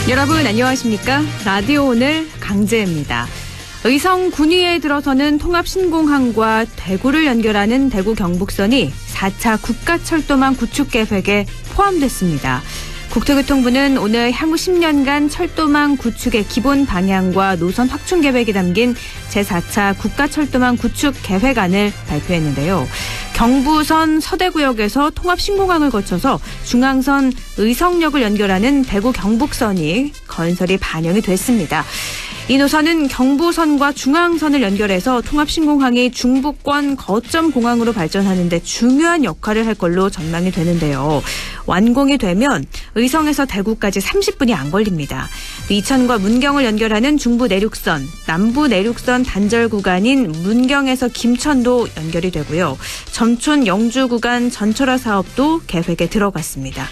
여러분 안녕하십니까? 라디오 오늘 강재입니다. 의성 군위에 들어서는 통합신공항과 대구를 연결하는 대구 경북선이 4차 국가철도망 구축 계획에 포함됐습니다. 국토교통부는 오늘 향후 10년간 철도망 구축의 기본 방향과 노선 확충 계획이 담긴 제4차 국가철도망 구축 계획안을 발표했는데요. 경부선 서대구역에서 통합신공항을 거쳐서 중앙선 의성역을 연결하는 대구 경북선이 건설이 반영이 됐습니다. 이 노선은 경부선과 중앙선을 연결해서 통합신공항이 중부권 거점 공항으로 발전하는 데 중요한 역할을 할 걸로 전망이 되는데요. 완공이 되면 의성에서 대구까지 30분이 안 걸립니다. 이천과 문경을 연결하는 중부 내륙선, 남부 내륙선 단절 구간인 문경에서 김천도 연결이 되고요. 점촌 영주 구간 전철화 사업도 계획에 들어갔습니다.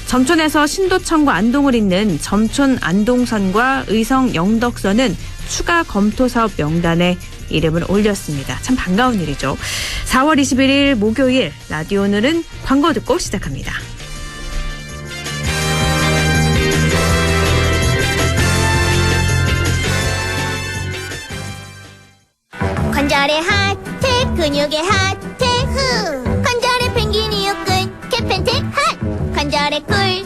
점촌에서 신도청과 안동을 잇는 점촌 안동선과 의성 영덕선은 추가 검토 사업 명단에 이름을 올렸습니다. 참 반가운 일이죠. 4월 21일 목요일 라디오 오늘은 광고 듣고 시작합니다. 관절의 하트, 근육의 하트, 후. 관절의 펭귄이 육근, 캐펜텍 핫. 관절의 꿀해,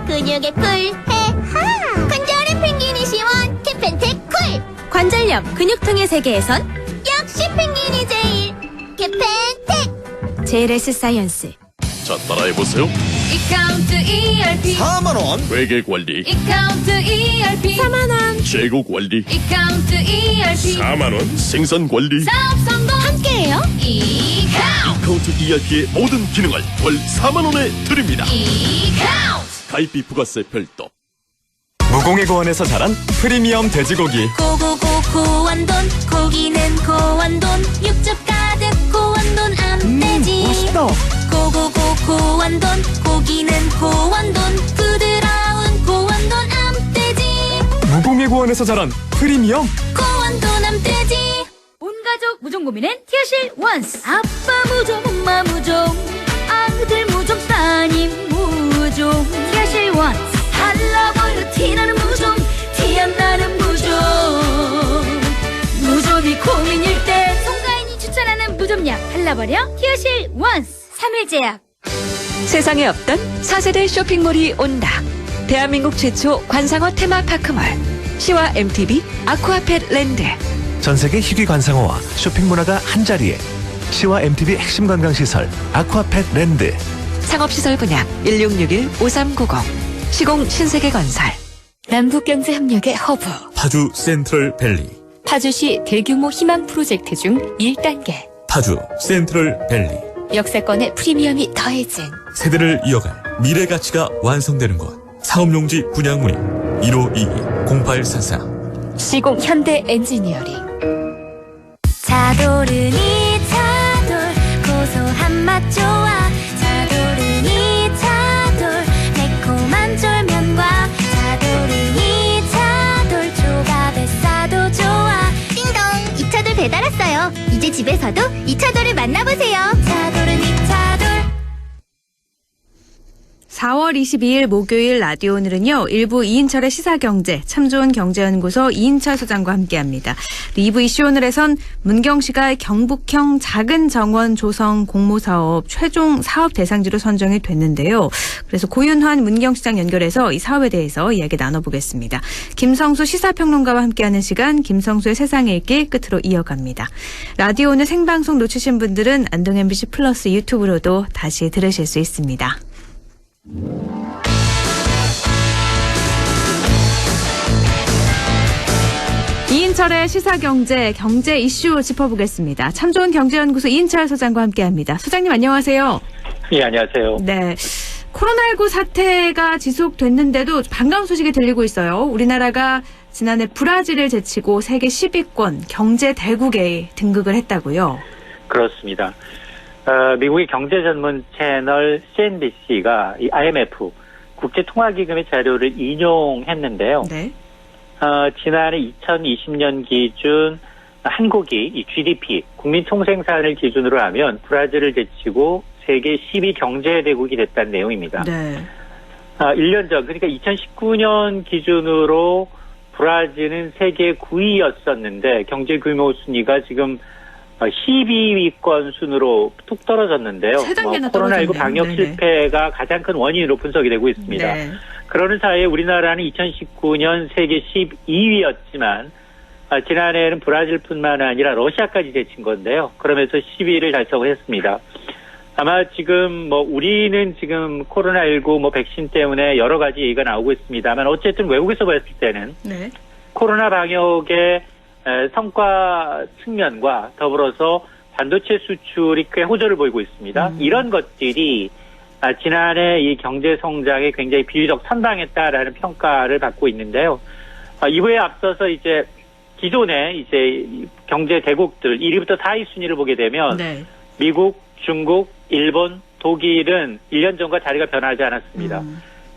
근육의 꿀해, 하. 관절의 펭귄이 시원, 캐펜텍 쿨. 관절염, 근육통의 세계에선 역시 펭귄이 제일, 캐펜텍. JLS 사이언스. 자, 따라해보세요. 이카운트 ERP 4만원 회계관리, 이카운트 ERP 4만원. 재고관리, 이카운트 ERP 4만원 생산관리. 사업 성공 함께해요. 이카운트 카운트 ERP의 모든 기능을 월 4만원에 드립니다. 이카운트 가입비 부가세 별도. 무공해 고원에서 자란 프리미엄 돼지고기. 고고고 고원돈, 고기는 고원돈, 육즙 가득 고원돈 암돼지. 맛있다. 고고고 고원돈, 고기는 고원돈, 부드러운 고원돈 암돼지. 무공해 고원에서 자란 프리미엄. 고원돈 암돼지. 온가족 무좀 고민엔 티어실 원스 아빠 무좀 엄마 무좀 아들 무좀 따님 무좀 티어실 원스 할라버려 티나는 무좀 티 안 나는 무좀 무좀이 고민일 때 송가인이 추천하는 무좀약 할라버려 티어실 원스 3일제약. 세상에 없던 4세대 쇼핑몰이 온다. 대한민국 최초 관상어 테마파크몰 시와 MTB 아쿠아펫 랜드. 전세계 희귀 관상어와 쇼핑 문화가 한자리에. 시와 MTB 핵심 관광시설 아쿠아펫 랜드. 상업시설 분야 1661-5390 시공 신세계건설. 남북경제협력의 허브. 파주 센트럴밸리. 파주시 대규모 희망 프로젝트 중 1단계. 파주 센트럴밸리. 역세권의 프리미엄이 더해진 세대를 이어갈 미래 가치가 완성되는 곳. 사업용지 분양 문의 1522-0844. 시공 현대 엔지니어링. 차도르니 차돌 고소한 맛 좋아. 차도르니 차돌 매콤한 쫄면과 차도르니 차돌 조밥에 싸도 좋아. 띵동, 이차돌 배달 왔어요. 이제 집에서도 이차돌을 만나보세요. 차도르니 차돌. 4월 22일 목요일 라디오 오늘은요. 1부 이인철의 시사경제, 참 좋은 경제연구소 이인철 소장과 함께합니다. 2부 이슈 오늘에선 문경시가 경북형 작은 정원 조성 공모사업 최종 사업 대상지로 선정이 됐는데요. 그래서 고윤환 문경시장 연결해서 이 사업에 대해서 이야기 나눠보겠습니다. 김성수 시사평론가와 함께하는 시간, 김성수의 세상에 읽기 끝으로 이어갑니다. 라디오 오늘 생방송 놓치신 분들은 안동 MBC 플러스 유튜브로도 다시 들으실 수 있습니다. 이인철의 시사경제, 경제 이슈 짚어보겠습니다. 참 좋은 경제연구소 이인철 소장과 함께합니다. 소장님 안녕하세요. 예, 안녕하세요. 네, 코로나19 사태가 지속됐는데도 반가운 소식이 들리고 있어요. 우리나라가 지난해 브라질을 제치고 세계 10위권 경제 대국에 등극을 했다고요. 그렇습니다. 미국의 경제 전문 채널 CNBC가 이 IMF 국제통화기금의 자료를 인용했는데요. 네. 지난해 2020년 기준 한국이 이 GDP, 국민총생산을 기준으로 하면 브라질을 제치고 세계 10위 경제대국이 됐다는 내용입니다. 네. 1년 전, 그러니까 2019년 기준으로 브라질은 세계 9위였었는데 경제 규모 순위가 지금 12위권 순으로 툭 떨어졌는데요. 코로나19 방역 네네. 실패가 가장 큰 원인으로 분석이 되고 있습니다. 네. 그러는 사이에 우리나라는 2019년 세계 12위였지만 지난해에는 브라질뿐만 아니라 러시아까지 제친 건데요. 그러면서 10위를 달성을 했습니다. 아마 지금 우리는 지금 코로나19 백신 때문에 여러 가지 얘기가 나오고 있습니다만 어쨌든 외국에서 봤을 때는 네. 코로나 방역의 성과 측면과 더불어서 반도체 수출이 꽤 호조를 보이고 있습니다. 이런 것들이 지난해 이 경제 성장에 굉장히 비교적 선방했다라는 평가를 받고 있는데요. 이거에 앞서서 이제 기존의 이제 경제 대국들 1위부터 4위 순위를 보게 되면 네. 미국, 중국, 일본, 독일은 1년 전과 자리가 변하지 않았습니다.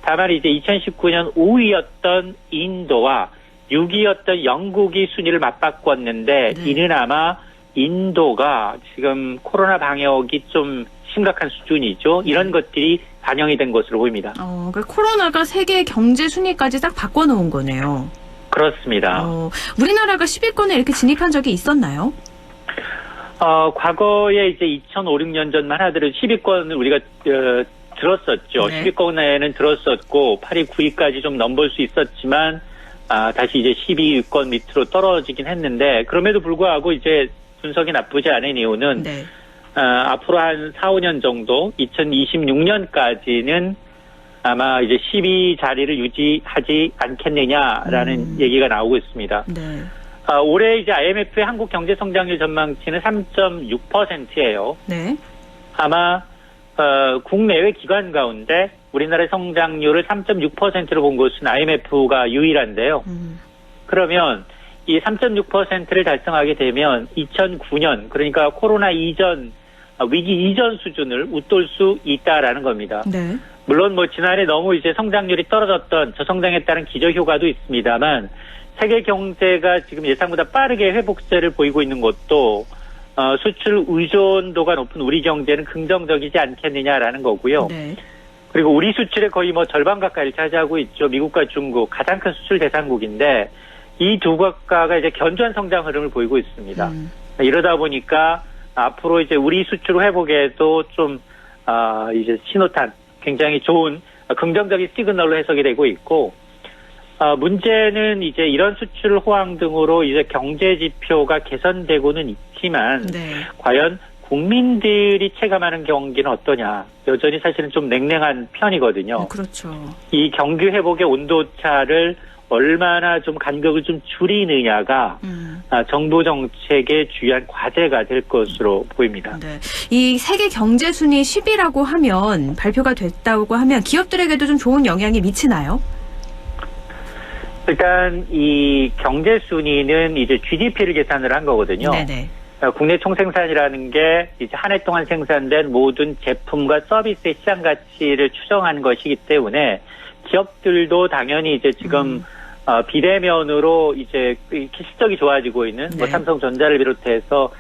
다만 이제 2019년 5위였던 인도와 6위였던 영국이 순위를 맞바꿨는데 네. 이는 아마 인도가 지금 코로나 방역이 좀 심각한 수준이죠. 이런 것들이 반영이 된 것으로 보입니다. 그러니까 코로나가 세계 경제 순위까지 딱 바꿔놓은 거네요. 그렇습니다. 우리나라가 10위권에 이렇게 진입한 적이 있었나요? 과거에 이제 2005, 6년 전만 하더라도 10위권을 우리가 들었었죠. 네. 10위권에는 들었었고 8위, 9위까지 좀 넘볼 수 있었지만 다시 이제 12위권 밑으로 떨어지긴 했는데 그럼에도 불구하고 이제 분석이 나쁘지 않은 이유는 네. 앞으로 한 4, 5년 정도 2026년까지는 아마 이제 10위 자리를 유지하지 않겠느냐라는 얘기가 나오고 있습니다. 네. 올해 이제 IMF의 한국 경제 성장률 전망치는 3.6%예요. 네. 아마 국내외 기관 가운데 우리나라의 성장률을 3.6%로 본 것은 IMF가 유일한데요. 그러면 이 3.6%를 달성하게 되면 2009년 그러니까 코로나 이전 위기 이전 수준을 웃돌 수 있다라는 겁니다. 네. 물론 지난해 너무 이제 성장률이 떨어졌던 저성장에 따른 기저 효과도 있습니다만 세계 경제가 지금 예상보다 빠르게 회복세를 보이고 있는 것도 수출 의존도가 높은 우리 경제는 긍정적이지 않겠느냐라는 거고요. 네. 그리고 우리 수출의 거의 절반 가까이를 차지하고 있죠. 미국과 중국 가장 큰 수출 대상국인데 이 두 국가가 이제 견조한 성장 흐름을 보이고 있습니다. 이러다 보니까 앞으로 이제 우리 수출 회복에도 좀 이제 신호탄 굉장히 좋은 긍정적인 시그널로 해석이 되고 있고 문제는 이제 이런 수출 호황 등으로 이제 경제 지표가 개선되고는 있지만 네. 과연 국민들이 체감하는 경기는 어떠냐. 여전히 사실은 좀 냉랭한 편이거든요. 그렇죠. 이 경기 회복의 온도차를 얼마나 좀 간격을 좀 줄이느냐가 정부 정책의 주요한 과제가 될 것으로 보입니다. 네. 이 세계 경제 순위 10위라고 하면 발표가 됐다고 하면 기업들에게도 좀 좋은 영향이 미치나요? 일단 이 경제 순위는 이제 GDP를 계산을 한 거거든요. 네네. 국내 총생산이라는 게 이제 한 해 동안 생산된 모든 제품과 서비스의 시장 가치를 추정한 것이기 때문에 기업들도 당연히 이제 지금 비대면으로 이제 실적이 좋아지고 있는 네. 삼성전자를 비롯해서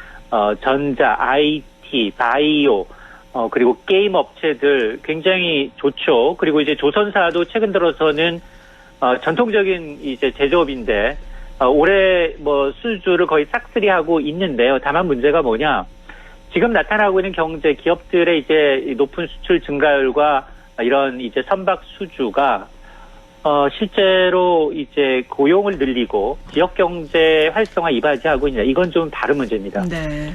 전자, IT, 바이오 그리고 게임 업체들 굉장히 좋죠. 그리고 이제 조선사도 최근 들어서는 전통적인 이제 제조업인데 올해 수주를 거의 싹쓸이하고 있는데요. 다만 문제가 뭐냐? 지금 나타나고 있는 경제 기업들의 이제 높은 수출 증가율과 이런 이제 선박 수주가 실제로 이제 고용을 늘리고 지역 경제 활성화 이바지하고 있냐? 이건 좀 다른 문제입니다. 네.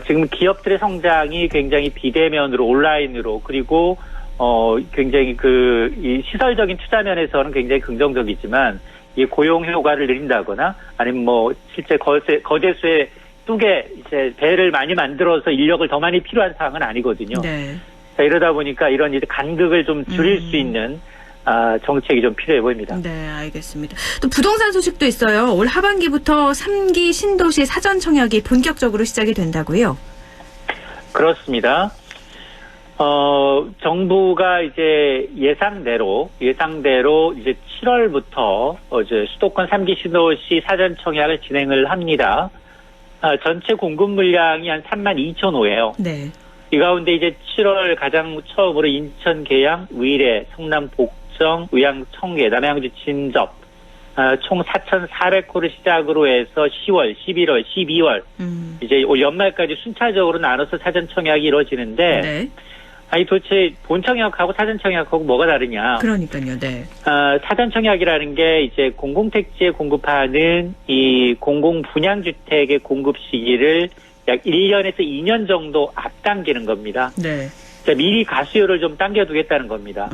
지금 기업들의 성장이 굉장히 비대면으로 온라인으로 그리고 굉장히 이 시설적인 투자 면에서는 굉장히 긍정적이지만 이 고용 효과를 늘린다거나 아니면 실제 거제수에 뚝에 이제 배를 많이 만들어서 인력을 더 많이 필요한 상황은 아니거든요. 네. 자, 이러다 보니까 이런 이제 간극을 좀 줄일 수 있는 정책이 좀 필요해 보입니다. 네, 알겠습니다. 또 부동산 소식도 있어요. 올 하반기부터 3기 신도시 사전 청약이 본격적으로 시작이 된다고요? 그렇습니다. 정부가 이제 예상대로 이제 7월부터 이제 수도권 3기 신도시 사전 청약을 진행을 합니다. 전체 공급 물량이 한 32,000호예요. 네. 이 가운데 이제 7월 가장 처음으로 인천 계양, 의뢰, 성남 복정, 의양 청계, 남양주 진접 총 4,400호를 시작으로 해서 10월, 11월, 12월 이제 올 연말까지 순차적으로 나눠서 사전 청약이 이루어지는데 네. 아니 도대체 본 청약하고 사전 청약하고 뭐가 다르냐? 그러니까요. 네. 사전 청약이라는 게 이제 공공택지에 공급하는 이 공공 분양주택의 공급 시기를 약 1년에서 2년 정도 앞당기는 겁니다. 네. 미리 가수요를 좀 당겨두겠다는 겁니다.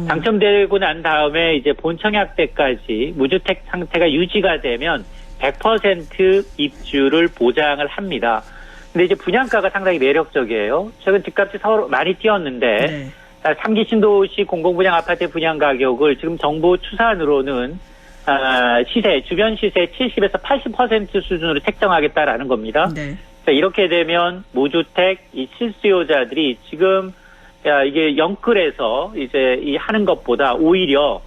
당첨되고 난 다음에 이제 본 청약 때까지 무주택 상태가 유지가 되면 100% 입주를 보장을 합니다. 근데 이제 분양가가 상당히 매력적이에요. 최근 집값이 서로 많이 뛰었는데 네. 3기 신도시 공공분양 아파트 분양 가격을 지금 정부 추산으로는 시세, 주변 시세 70에서 80% 수준으로 책정하겠다라는 겁니다. 네. 자, 이렇게 되면 무주택 이 실수요자들이 지금 이게 영끌에서 이제 이 하는 것보다 오히려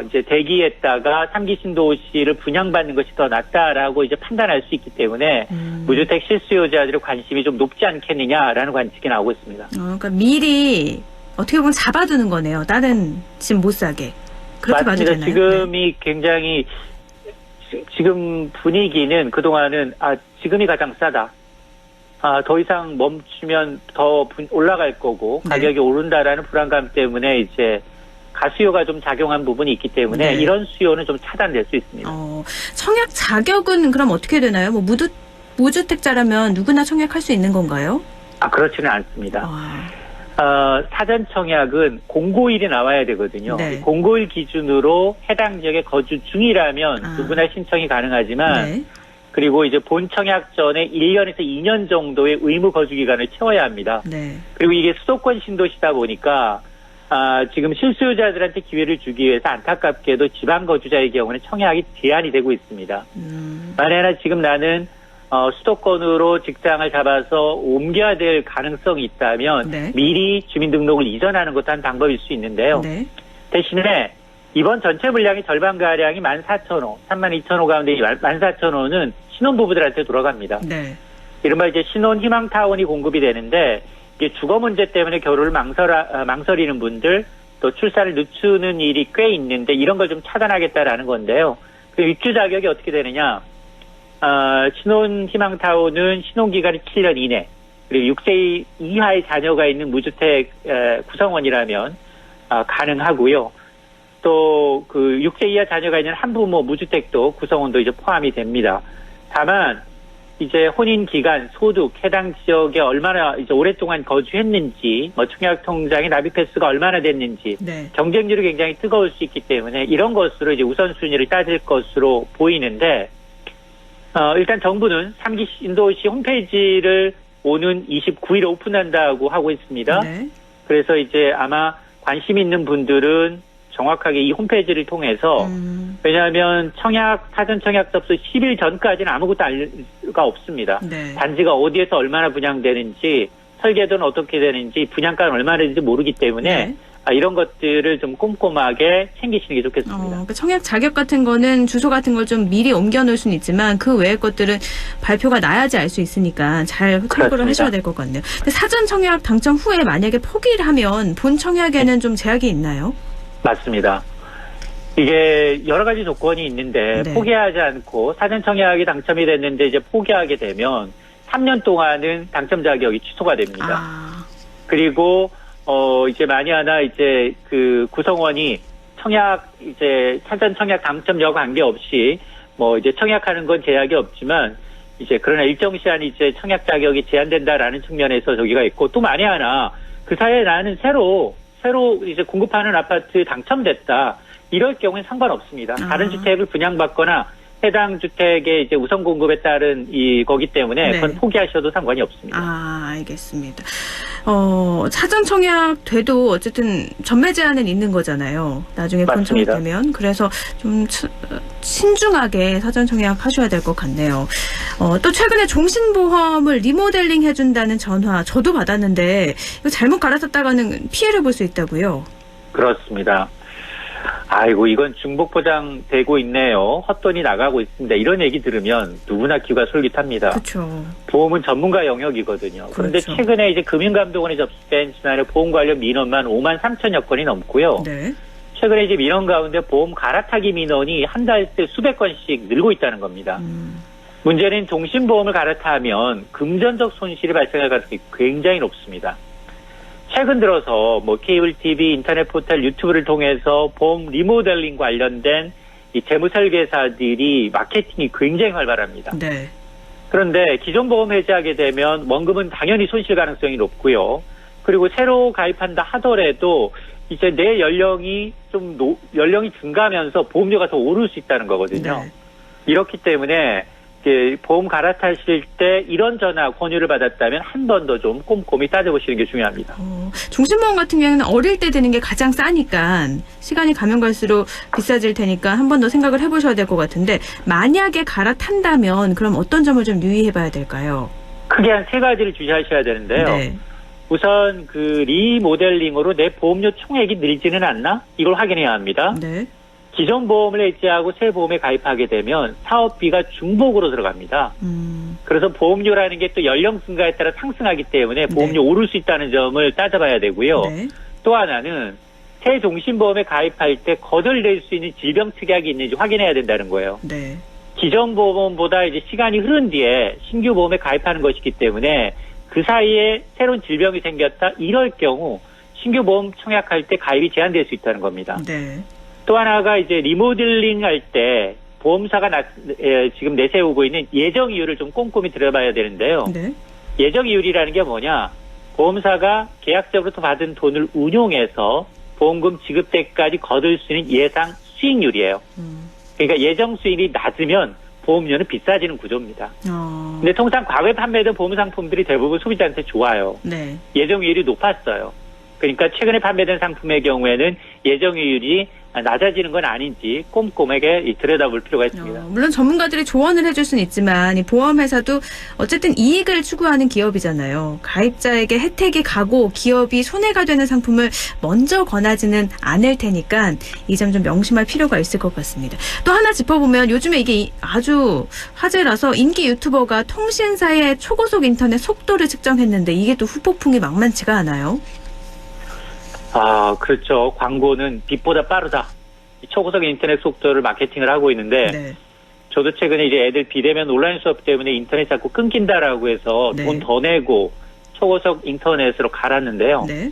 이제 대기했다가 3기 신도시를 분양받는 것이 더 낫다라고 이제 판단할 수 있기 때문에 무주택 실수요자들의 관심이 좀 높지 않겠느냐라는 관측이 나오고 있습니다. 그러니까 미리 어떻게 보면 잡아두는 거네요. 다른 집 못 사게. 그렇게 봐도 맞습니다. 되나요? 지금이 굉장히 지금 분위기는 그동안은 지금이 가장 싸다. 더 이상 멈추면 더 올라갈 거고 가격이 네. 오른다라는 불안감 때문에 이제 가수요가 좀 작용한 부분이 있기 때문에 네. 이런 수요는 좀 차단될 수 있습니다. 청약 자격은 그럼 어떻게 되나요? 뭐 무주택자라면 누구나 청약할 수 있는 건가요? 그렇지는 않습니다. 사전 청약은 공고일이 나와야 되거든요. 네. 공고일 기준으로 해당 지역에 거주 중이라면 누구나 신청이 가능하지만 네. 그리고 이제 본 청약 전에 1년에서 2년 정도의 의무 거주 기간을 채워야 합니다. 네. 그리고 이게 수도권 신도시다 보니까 지금 실수요자들한테 기회를 주기 위해서 안타깝게도 지방 거주자의 경우는 청약이 제한이 되고 있습니다. 만약에 지금 나는 수도권으로 직장을 잡아서 옮겨야 될 가능성이 있다면 네. 미리 주민등록을 이전하는 것도 한 방법일 수 있는데요. 네. 대신에 이번 전체 물량의 절반가량이 14,000호, 32,000호 가운데 14,000호는 신혼부부들한테 돌아갑니다. 네. 이른바 이제 신혼 희망타운이 공급이 되는데 이게 주거 문제 때문에 결혼을 망설이는 분들 또 출산을 늦추는 일이 꽤 있는데 이런 걸 좀 차단하겠다라는 건데요. 그 입주 자격이 어떻게 되느냐? 신혼 희망타운은 신혼기간이 7년 이내 그리고 6세 이하의 자녀가 있는 무주택 구성원이라면 가능하고요. 또 그 6세 이하 자녀가 있는 한부모 무주택도 구성원도 이제 포함이 됩니다. 다만 이제 혼인 기간, 소득, 해당 지역에 얼마나 이제 오랫동안 거주했는지, 뭐 청약 통장의 납입 횟수가 얼마나 됐는지, 네. 경쟁률이 굉장히 뜨거울 수 있기 때문에 이런 것으로 이제 우선순위를 따질 것으로 보이는데, 일단 정부는 3기 신도시 홈페이지를 오는 29일에 오픈한다고 하고 있습니다. 네. 그래서 이제 아마 관심 있는 분들은 정확하게 이 홈페이지를 통해서 왜냐하면 사전 청약 접수 10일 전까지는 아무것도 알 수가 없습니다. 네. 단지가 어디에서 얼마나 분양되는지 설계도는 어떻게 되는지 분양가는 얼마나 되는지 모르기 때문에 네. 이런 것들을 좀 꼼꼼하게 챙기시는 게 좋겠습니다. 그러니까 청약 자격 같은 거는 주소 같은 걸 좀 미리 옮겨놓을 수는 있지만 그 외의 것들은 발표가 나야지 알 수 있으니까 잘 참고를 하셔야 될 것 같네요. 근데 사전 청약 당첨 후에 만약에 포기를 하면 본 청약에는 좀 제약이 있나요? 맞습니다. 이게 여러 가지 조건이 있는데 네. 포기하지 않고 사전 청약이 당첨이 됐는데 이제 포기하게 되면 3년 동안은 당첨 자격이 취소가 됩니다. 그리고 이제 만에 하나 이제 그 구성원이 이제 사전 청약 당첨 여부 관계없이 뭐 이제 청약하는 건 제약이 없지만 이제 그러나 일정 시간 이제 청약 자격이 제한된다라는 측면에서 저기가 있고 또 만에 하나 그 사이에 나는 새로 이제 공급하는 아파트 당첨됐다. 이럴 경우엔 상관없습니다. 다른 주택을 분양받거나 해당 주택의 이제 우선 공급에 따른 거기 때문에 네. 그건 포기하셔도 상관이 없습니다. 알겠습니다. 사전 청약 돼도 어쨌든 전매 제한은 있는 거잖아요. 나중에 본 청약 되면. 그래서 좀 신중하게 사전 청약 하셔야 될 것 같네요. 또 최근에 종신보험을 리모델링 해준다는 전화 저도 받았는데 이거 잘못 갈아탔다가는 피해를 볼 수 있다고요? 그렇습니다. 아이고 이건 중복 포장되고 있네요. 헛돈이 나가고 있습니다. 이런 얘기 들으면 누구나 귀가 솔깃합니다. 그렇죠. 보험은 전문가 영역이거든요. 그런데 그렇죠. 최근에 이제 금융감독원에 접수된 지난해 보험 관련 민원만 5만 3천여 건이 넘고요. 네. 최근에 이제 민원 가운데 보험 갈아타기 민원이 한 달 새 수백 건씩 늘고 있다는 겁니다. 문제는 종신보험을 갈아타면 금전적 손실이 발생할 가능성이 굉장히 높습니다. 최근 들어서 뭐 케이블 TV, 인터넷 포털, 유튜브를 통해서 보험 리모델링 관련된 이 재무 설계사들이 마케팅이 굉장히 활발합니다. 네. 그런데 기존 보험 해지하게 되면 원금은 당연히 손실 가능성이 높고요. 그리고 새로 가입한다 하더라도 이제 내 연령이 연령이 증가하면서 보험료가 더 오를 수 있다는 거거든요. 네. 이렇기 때문에 보험 갈아타실 때 이런 전화 권유를 받았다면 한 번 더 좀 꼼꼼히 따져보시는 게 중요합니다. 종신보험 같은 경우는 어릴 때 드는 게 가장 싸니까 시간이 가면 갈수록 비싸질 테니까 한 번 더 생각을 해보셔야 될 것 같은데 만약에 갈아탄다면 그럼 어떤 점을 좀 유의해봐야 될까요? 크게 한 세 가지를 주시하셔야 되는데요. 네. 우선 그 리모델링으로 내 보험료 총액이 늘지는 않나? 이걸 확인해야 합니다. 네. 기존 보험을 해지하고 새 보험에 가입하게 되면 사업비가 중복으로 들어갑니다. 그래서 보험료라는 게 또 연령 증가에 따라 상승하기 때문에 보험료 오를 수 있다는 점을 따져봐야 되고요. 네. 또 하나는 새 종신보험에 가입할 때 거덜낼 수 있는 질병 특약이 있는지 확인해야 된다는 거예요. 네. 기존 보험보다 이제 시간이 흐른 뒤에 신규 보험에 가입하는 것이기 때문에 그 사이에 새로운 질병이 생겼다 이럴 경우 신규 보험 청약할 때 가입이 제한될 수 있다는 겁니다. 네. 또 하나가 이제 리모델링 할 때 보험사가 지금 내세우고 있는 예정 이율을 좀 꼼꼼히 들여봐야 되는데요. 네. 예정 이율이라는 게 뭐냐? 보험사가 계약적으로 받은 돈을 운용해서 보험금 지급 때까지 거둘 수 있는 예상 수익률이에요. 그러니까 예정 수익이 낮으면 보험료는 비싸지는 구조입니다. 근데 통상 과거에 판매된 보험 상품들이 대부분 소비자한테 좋아요. 네. 예정이율이 높았어요. 그러니까 최근에 판매된 상품의 경우에는 예정이율이 낮아지는 건 아닌지 꼼꼼하게 들여다볼 필요가 있습니다. 물론 전문가들이 조언을 해줄 수는 있지만 이 보험회사도 어쨌든 이익을 추구하는 기업이잖아요. 가입자에게 혜택이 가고 기업이 손해가 되는 상품을 먼저 권하지는 않을 테니까 이 점 좀 명심할 필요가 있을 것 같습니다. 또 하나 짚어보면 요즘에 이게 아주 화제라서 인기 유튜버가 통신사의 초고속 인터넷 속도를 측정했는데 이게 또 후폭풍이 만만치가 않아요. 아, 그렇죠. 광고는 빛보다 빠르다. 초고속 인터넷 속도를 마케팅을 하고 있는데 네. 저도 최근에 이제 애들 비대면 온라인 수업 때문에 인터넷 자꾸 끊긴다라고 해서 네. 돈 더 내고 초고속 인터넷으로 갈았는데요. 네.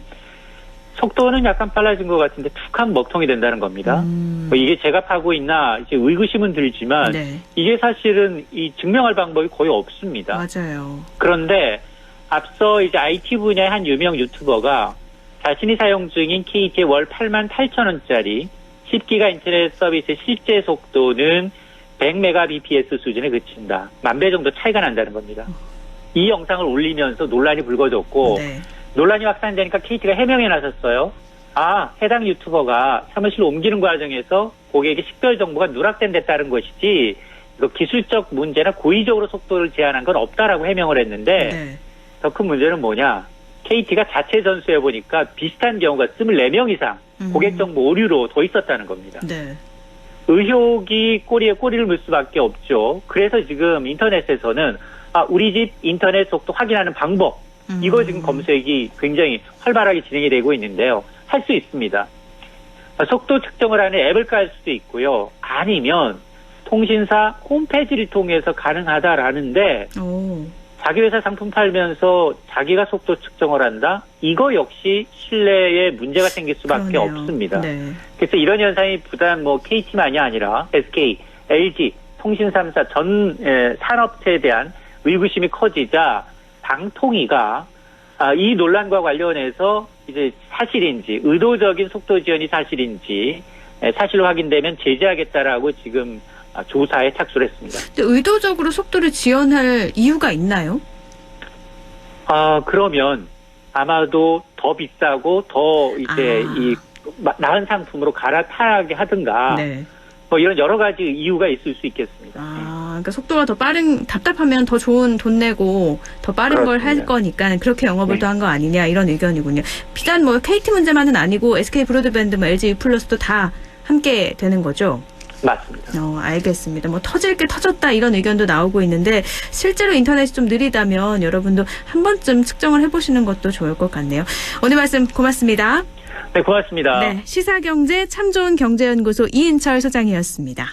속도는 약간 빨라진 것 같은데 툭하면 먹통이 된다는 겁니다. 뭐 이게 제가 파고 있나 이제 의구심은 들지만 네. 이게 사실은 이 증명할 방법이 거의 없습니다. 맞아요. 그런데 앞서 이제 IT 분야의 한 유명 유튜버가 자신이 사용 중인 KT의 월 88,000원짜리 10기가 인터넷 서비스의 실제 속도는 100mbps 수준에 그친다. 10,000배 정도 차이가 난다는 겁니다. 이 영상을 올리면서 논란이 불거졌고 네. 논란이 확산되니까 KT가 해명에 나섰어요. 아, 해당 유튜버가 사무실로 옮기는 과정에서 고객의 식별 정보가 누락된 데 따른 것이지 이거 기술적 문제나 고의적으로 속도를 제한한 건 없다라고 해명을 했는데 네. 더 큰 문제는 뭐냐? KT가 자체 전수해 보니까 비슷한 경우가 24명 이상 고객 정보 오류로 더 있었다는 겁니다. 네. 의혹이 꼬리에 꼬리를 물 수밖에 없죠. 그래서 지금 인터넷에서는 우리 집 인터넷 속도 확인하는 방법 이거 지금 검색이 굉장히 활발하게 진행이 되고 있는데요. 할 수 있습니다. 속도 측정을 하는 앱을 깔 수도 있고요. 아니면 통신사 홈페이지를 통해서 가능하다라는데 자기 회사 상품 팔면서 자기가 속도 측정을 한다? 이거 역시 신뢰에 문제가 생길 수밖에 그러네요. 없습니다. 네. 그래서 이런 현상이 부단 KT만이 아니라 SK, LG, 통신 3사 전 산업체에 대한 의구심이 커지자 방통위가 이 논란과 관련해서 이제 사실인지 의도적인 속도 지연이 사실인지 사실로 확인되면 제재하겠다라고 지금 조사에 착수를 했습니다. 근데 의도적으로 속도를 지연할 이유가 있나요? 그러면 아마도 더 비싸고 더 이제 이 나은 상품으로 갈아타게 하든가 네. 뭐 이런 여러 가지 이유가 있을 수 있겠습니다. 그러니까 속도가 더 빠른, 답답하면 더 좋은 돈 내고 더 빠른 걸 할 거니까 그렇게 영업을 더 한 거 아니냐 이런 의견이군요. 비단 뭐 KT 문제만은 아니고 SK 브로드밴드, 뭐 LG 플러스도 다 함께 되는 거죠? 맞습니다. 알겠습니다. 뭐 터질 게 터졌다 이런 의견도 나오고 있는데 실제로 인터넷이 좀 느리다면 여러분도 한 번쯤 측정을 해보시는 것도 좋을 것 같네요. 오늘 말씀 고맙습니다. 네, 고맙습니다. 네, 시사경제 참 좋은 경제연구소 이인철 소장이었습니다.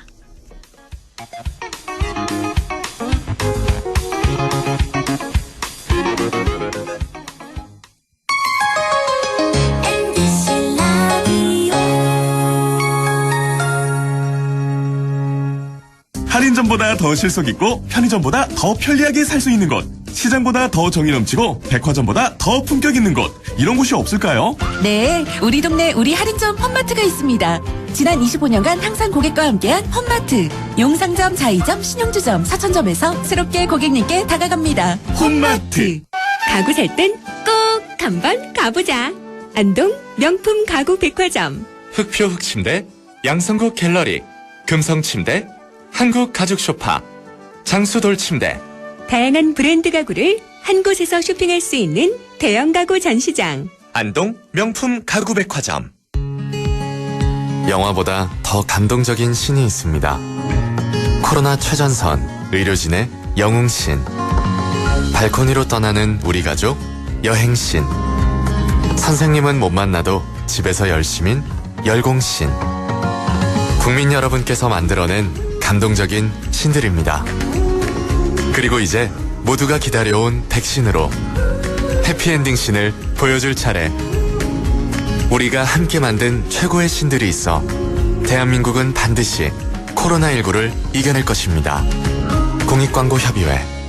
할인점보다 더 실속 있고 편의점보다 더 편리하게 살 수 있는 곳, 시장보다 더 정이 넘치고 백화점보다 더 품격 있는 곳, 이런 곳이 없을까요? 네, 우리 동네 우리 할인점 펀마트가 있습니다. 지난 25년간 항상 고객과 함께한 펀마트. 용상점, 자이점, 신용주점, 사천점에서 새롭게 고객님께 다가갑니다. 홈마트. 가구 살 땐 꼭 한번 가보자. 안동 명품 가구 백화점. 흑표 흑침대, 양성국 갤러리, 금성침대, 한국 가죽 소파, 장수돌 침대. 다양한 브랜드 가구를 한 곳에서 쇼핑할 수 있는 대형 가구 전시장. 안동 명품 가구 백화점. 영화보다 더 감동적인 신이 있습니다. 코로나 최전선, 의료진의 영웅신. 발코니로 떠나는 우리 가족, 여행신. 선생님은 못 만나도 집에서 열심인 열공신. 국민 여러분께서 만들어낸 감동적인 신들입니다. 그리고 이제 모두가 기다려온 백신으로 해피엔딩 신을 보여줄 차례. 우리가 함께 만든 최고의 신들이 있어 대한민국은 반드시 코로나19를 이겨낼 것입니다. 공익광고협의회.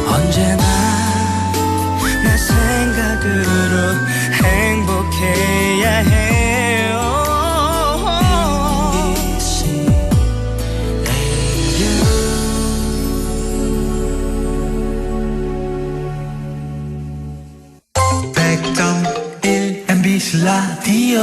언제나 내 생각으로 행복해야 해요. MBC 라디오. MBC 라디오.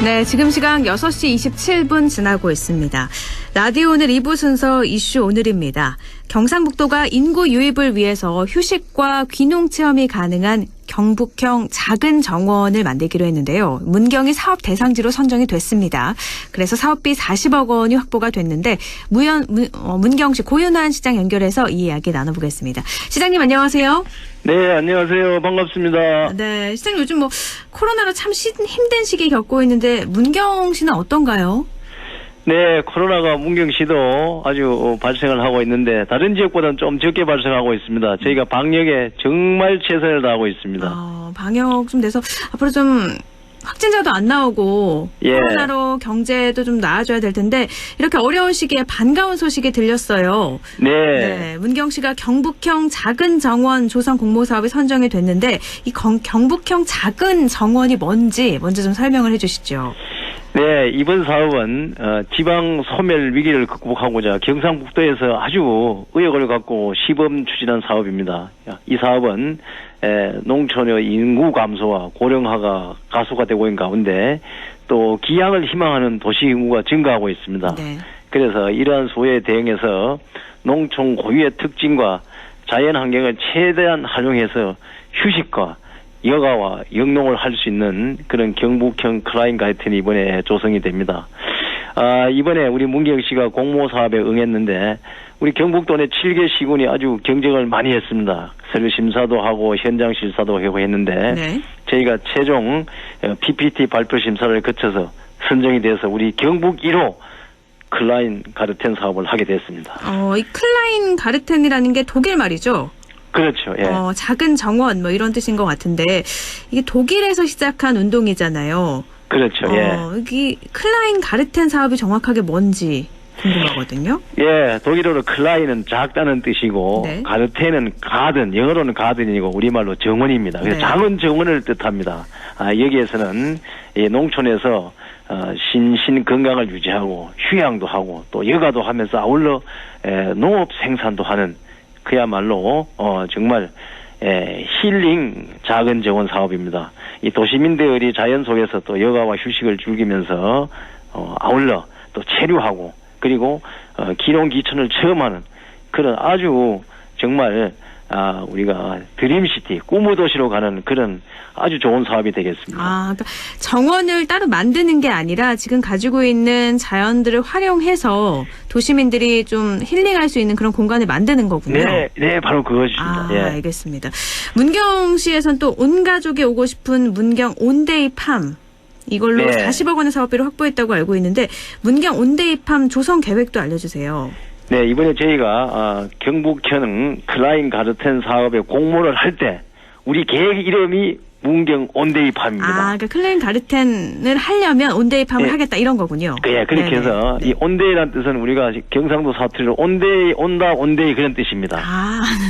네, 지금 시각 6시 27분 지나고 있습니다. 라디오 오늘 2부 순서 이슈 오늘입니다. 경상북도가 인구 유입을 위해서 휴식과 귀농 체험이 가능한 경북형 작은 정원을 만들기로 했는데요. 문경이 사업 대상지로 선정이 됐습니다. 그래서 사업비 40억 원이 확보가 됐는데 문경시 고윤환 시장 연결해서 이 이야기 나눠보겠습니다. 시장님 안녕하세요. 네, 안녕하세요. 반갑습니다. 네, 시장님 요즘 코로나로 참 힘든 시기 겪고 있는데 문경시는 어떤가요? 네, 코로나가 문경시도 아주 발생을 하고 있는데 다른 지역보다는 좀 적게 발생하고 있습니다. 저희가 방역에 정말 최선을 다하고 있습니다. 방역 좀 돼서 앞으로 좀 확진자도 안 나오고 코로나로 경제도 좀 나아져야 될 텐데 이렇게 어려운 시기에 반가운 소식이 들렸어요. 네, 문경시가 경북형 작은 정원 조성 공모 사업에 선정이 됐는데 이 경북형 작은 정원이 뭔지 먼저 좀 설명을 해주시죠. 네, 이번 사업은 지방 소멸 위기를 극복하고자 경상북도에서 아주 의욕을 갖고 시범 추진한 사업입니다. 이 사업은 농촌의 인구 감소와 고령화가 가속화 되고 있는 가운데 또 기양을 희망하는 도시 인구가 증가하고 있습니다. 네. 그래서 이러한 소에 대응해서 농촌 고유의 특징과 자연 환경을 최대한 활용해서 휴식과 여가와 영농을 할 수 있는 그런 경북형 클라인 가이텐이 이번에 조성이 됩니다. 이번에 우리 문경시가 공모 사업에 응했는데 우리 경북도 내 7개 시군이 아주 경쟁을 많이 했습니다. 서류 심사도 하고 현장 실사도 하고 했는데 저희가 최종 PPT 발표 심사를 거쳐서 선정이 돼서 우리 경북 1호 클라인 가르텐 사업을 하게 됐습니다. 이 클라인 가르텐이라는 게 독일 말이죠? 그렇죠. 예. 작은 정원 이런 뜻인 것 같은데 이게 독일에서 시작한 운동이잖아요. 그렇죠. 예. 여기 클라인 가르텐 사업이 정확하게 뭔지 궁금하거든요. 예, 독일어로 클라인은 작다는 뜻이고 네. 가르테는 가든, 영어로는 가든이고 우리말로 정원입니다. 그래서 네. 작은 정원을 뜻합니다. 여기에서는 농촌에서 신신 건강을 유지하고 휴양도 하고 또 여가도 하면서 아울러 농업 생산도 하는 그야말로 정말 힐링 작은 정원 사업입니다. 이 도시민들이 자연 속에서 또 여가와 휴식을 즐기면서 아울러 또 체류하고 그리고 기농기촌을 체험하는 그런 아주 정말 우리가 드림시티 꿈의 도시로 가는 그런 아주 좋은 사업이 되겠습니다. 그러니까 정원을 따로 만드는 게 아니라 지금 가지고 있는 자연들을 활용해서 도시민들이 좀 힐링할 수 있는 그런 공간을 만드는 거군요. 네, 바로 그것입니다. 예. 알겠습니다. 문경시에선 또 온 가족이 오고 싶은 문경 온데이 팜 이걸로 40억 원의 사업비를 확보했다고 알고 있는데 문경 온데이 팜 조성 계획도 알려주세요. 네, 이번에 저희가 경북형 클라인 가르텐 사업에 공모를 할 때 우리 계획 이름이 문경 온데이 팜입니다. 그러니까 클라인 가르텐을 하려면 온데이 팜을 하겠다 이런 거군요. 예, 그렇게 해서 이 온데이라는 뜻은 우리가 경상도 사투리로 온데이 온다 온데이 그런 뜻입니다.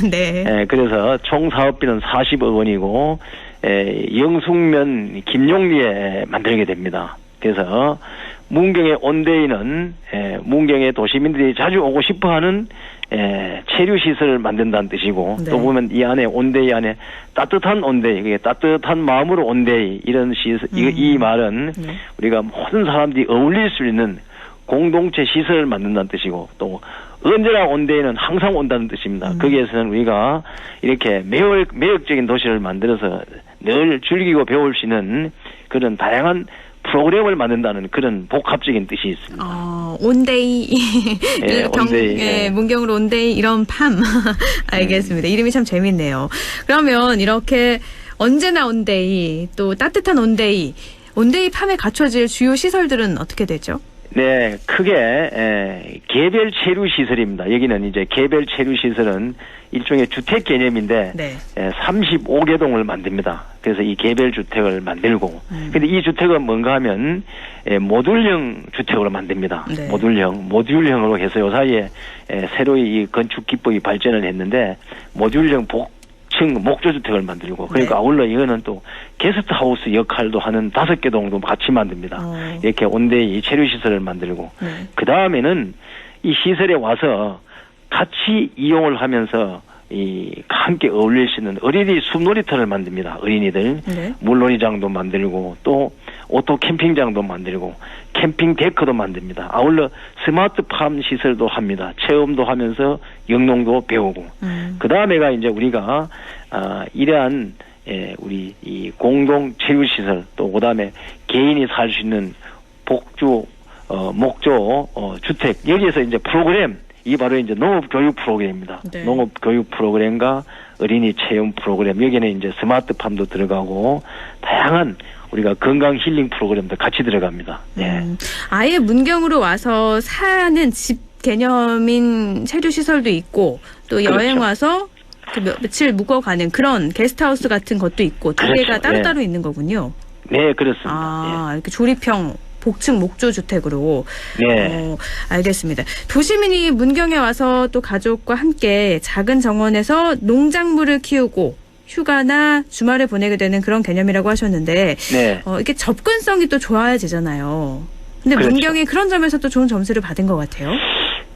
네. 예, 그래서 총 사업비는 40억 원이고 영숙면 김용리에 만들게 됩니다. 그래서 문경의 온데이는 문경의 도시민들이 자주 오고 싶어하는 체류시설을 만든다는 뜻이고 또 보면 이 안에 온데이 안에 따뜻한 온데이 그게 따뜻한 마음으로 온데이 이런 이 말은 우리가 모든 사람들이 어울릴 수 있는 공동체 시설을 만든다는 뜻이고 또 언제나 온데이는 항상 온다는 뜻입니다. 거기에서는 우리가 이렇게 매력적인 도시를 만들어서 늘 즐기고 배울 수 있는 그런 다양한 프로그램을 만든다는 그런 복합적인 뜻이 있습니다. 온데이. 온데이. 문경으로 온데이 이런 팜. 알겠습니다. 이름이 참 재밌네요. 그러면 이렇게 언제나 온데이 또 따뜻한 온데이 팜에 갖춰질 주요 시설들은 어떻게 되죠? 네, 크게 개별 체류 시설입니다. 여기는 이제 개별 체류 시설은 일종의 주택 개념인데 35개 동을 만듭니다. 그래서 이 개별 주택을 만들고 근데 이 주택은 뭔가 하면 모듈형 주택으로 만듭니다. 모듈형으로 해서 요 사이에 새로이 이 건축 기법이 발전을 했는데 모듈형 목조주택을 만들고 그러니까 아울러 이거는 또 게스트하우스 역할도 하는 5개 동도 같이 만듭니다. 이렇게 온데이 체류시설을 만들고 그 다음에는 이 시설에 와서 같이 이용을 하면서 함께 어울릴 수 있는 어린이 숲놀이터를 만듭니다. 어린이들 물놀이장도 만들고 또 오토 캠핑장도 만들고 캠핑 데크도 만듭니다. 아울러 스마트팜 시설도 합니다. 체험도 하면서 영농도 배우고 그 다음에가 이제 우리가 이러한 우리 이 공동 체류 시설 또 그다음에 개인이 살 수 있는 목조 주택 여기에서 이제 프로그램 이 바로 이제 농업교육 프로그램입니다. 농업교육 프로그램과 어린이 체험 프로그램 여기는 이제 스마트팜도 들어가고 다양한 우리가 건강 힐링 프로그램도 같이 들어갑니다. 아예 문경으로 와서 사는 집 개념인 체류 시설도 있고 또 여행 와서 며칠 묵어가는 그런 게스트하우스 같은 것도 있고 두 개가 따로따로 있는 거군요. 네, 그렇습니다. 이렇게 조립형 복층 목조 주택으로. 알겠습니다. 도시민이 문경에 와서 또 가족과 함께 작은 정원에서 농작물을 키우고 휴가나 주말을 보내게 되는 그런 개념이라고 하셨는데 이게 접근성이 또 좋아야 되잖아요. 근데 문경이 그런 점에서 또 좋은 점수를 받은 것 같아요.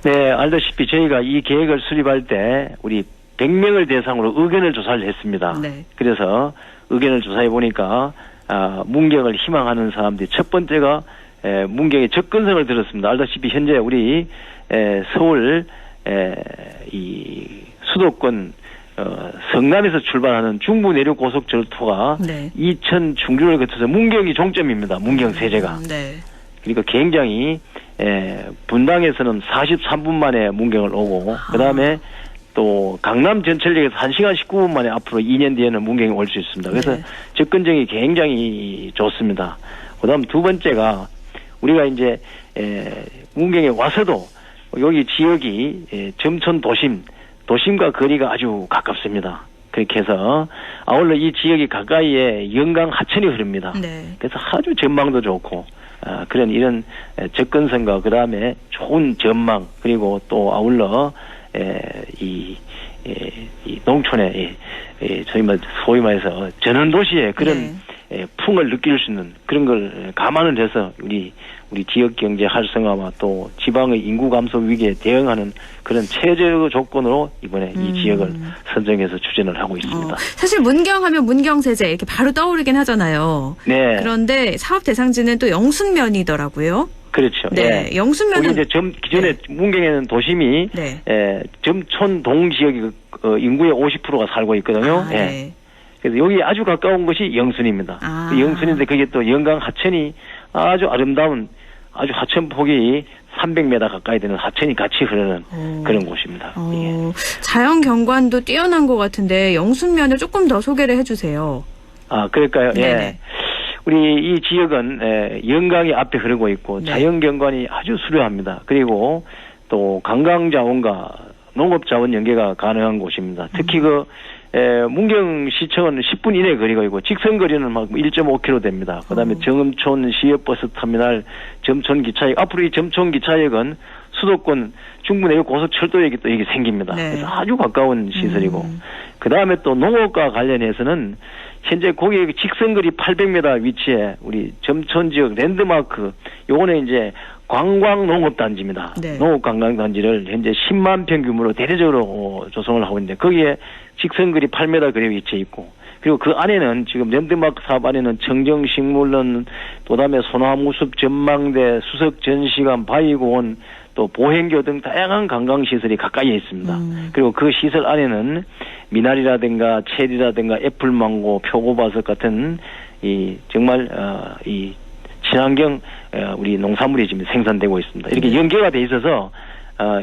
네, 알다시피 저희가 이 계획을 수립할 때 우리 100명을 대상으로 의견을 조사를 했습니다. 그래서 의견을 조사해 보니까 문경을 희망하는 사람들이 첫 번째가 문경의 접근성을 들었습니다. 알다시피 현재 우리 서울 이 수도권 성남에서 출발하는 중부 내륙 고속철도가 이천 충주를 거쳐서 문경이 종점입니다. 문경 세제가. 그러니까 굉장히 분당에서는 43분 만에 문경을 오고 그다음에 또 강남 전철역에서 1시간 19분 만에 앞으로 2년 뒤에는 문경에 올 수 있습니다. 그래서 접근성이 굉장히 좋습니다. 그다음 두 번째가 우리가 이제 문경에 와서도 여기 지역이 점촌 도심과 거리가 아주 가깝습니다. 그렇게 해서 아울러 이 지역이 가까이에 영강 하천이 흐릅니다. 그래서 아주 전망도 좋고 그런 이런 접근성과 그 다음에 좋은 전망 그리고 또 아울러 이 농촌의 소위 말해서 전원도시의 그런 풍을 느낄 수 있는 그런 걸 감안을 해서 우리 지역 경제 활성화와 또 지방의 인구 감소 위기에 대응하는 그런 최저 조건으로 이번에 이 지역을 선정해서 추진을 하고 있습니다. 사실 문경하면 문경세제 이렇게 바로 떠오르긴 하잖아요. 네. 그런데 사업 대상지는 또 영순면이더라고요. 그렇죠. 네, 영순면은 우리 이제 기존에 문경에는 도심이 점촌 동 지역이 인구의 50%가 살고 있거든요. 그래서 여기 아주 가까운 것이 영순입니다. 그 영순인데 그게 또 영강 하천이 아주 아름다운 아주 하천폭이 300m 가까이 되는 하천이 같이 흐르는 그런 곳입니다. 자연 경관도 뛰어난 것 같은데 영순면을 조금 더 소개를 해주세요. 그럴까요? 예. 우리 이 지역은 영강이 앞에 흐르고 있고 자연 경관이 아주 수려합니다. 그리고 또 관광자원과 농업자원 연계가 가능한 곳입니다. 특히 문경시청은 10분 이내 거리가 있고 직선거리는 막 1.5km 됩니다. 그다음에 정읍촌 시외버스터미널, 점촌기차역, 앞으로 이 점촌기차역은 수도권 중부내륙 고속철도역이 또 여기 생깁니다. 그래서 아주 가까운 시설이고 그다음에 또 농업과 관련해서는 현재 거기 직선거리 800m 위치에 우리 점촌지역 랜드마크 요거는 이제 관광농업단지입니다. 농업관광단지를 현재 10만 평 규모로 대대적으로 조성을 하고 있는데 거기에 직선거리 8m 거리에 위치해 있고 그리고 그 안에는 지금 랜드마크 사업 안에는 청정식물원 또 다음에 소나무숲 전망대 수석전시관 바위공원 또 보행교 등 다양한 관광시설이 가까이에 있습니다. 그리고 그 시설 안에는 미나리라든가 체리라든가 애플망고 표고버섯 같은 이 정말 이 친환경 우리 농산물이 지금 생산되고 있습니다. 이렇게 연계가 돼 있어서